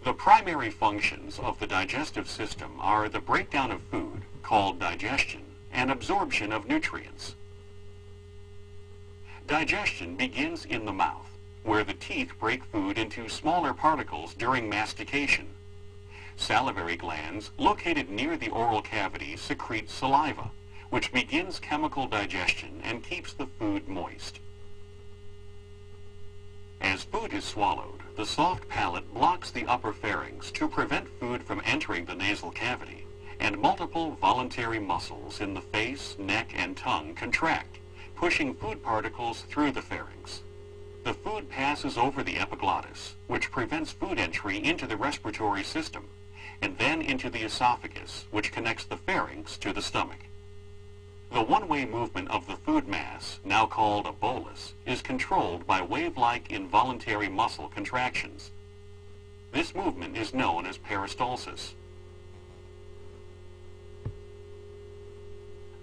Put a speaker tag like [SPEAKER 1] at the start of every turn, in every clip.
[SPEAKER 1] The primary functions of the digestive system are the breakdown of food, called digestion, and absorption of nutrients. Digestion begins in the mouth, where the teeth break food into smaller particles during mastication. Salivary glands located near the oral cavity secrete saliva, which begins chemical digestion and keeps the food moist. As food is swallowed, the soft palate blocks the upper pharynx to prevent food from entering the nasal cavity, and multiple voluntary muscles in the face, neck, and tongue contract, pushing food particles through the pharynx. The food passes over the epiglottis, which prevents food entry into the respiratory system, and then into the esophagus, which connects the pharynx to the stomach. The one-way movement of the food mass, now called a bolus, is controlled by wave-like involuntary muscle contractions. This movement is known as peristalsis.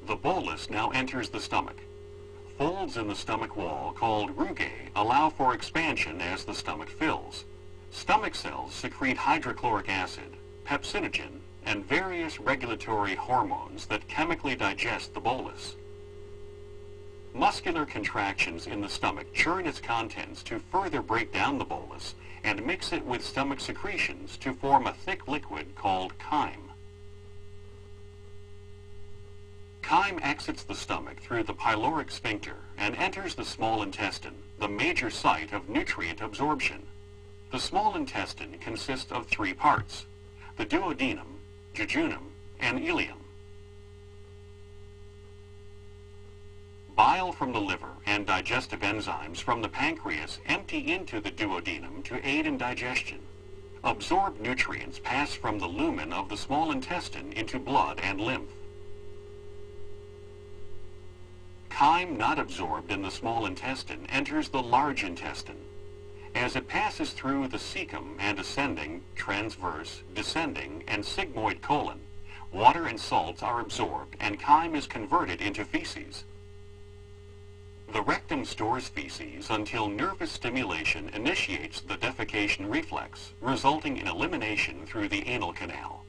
[SPEAKER 1] The bolus now enters the stomach. Folds in the stomach wall, called rugae, allow for expansion as the stomach fills. Stomach cells secrete hydrochloric acid, pepsinogen, and various regulatory hormones that chemically digest the bolus. Muscular contractions in the stomach churn its contents to further break down the bolus and mix it with stomach secretions to form a thick liquid called chyme. Chyme exits the stomach through the pyloric sphincter and enters the small intestine, the major site of nutrient absorption. The small intestine consists of three parts: the duodenum, jejunum, and ileum. Bile from the liver and digestive enzymes from the pancreas empty into the duodenum to aid in digestion. Absorbed nutrients pass from the lumen of the small intestine into blood and lymph. Chyme not absorbed in the small intestine enters the large intestine. As it passes through the cecum and ascending, transverse, descending, and sigmoid colon, water and salts are absorbed and chyme is converted into feces. The rectum stores feces until nervous stimulation initiates the defecation reflex, resulting in elimination through the anal canal.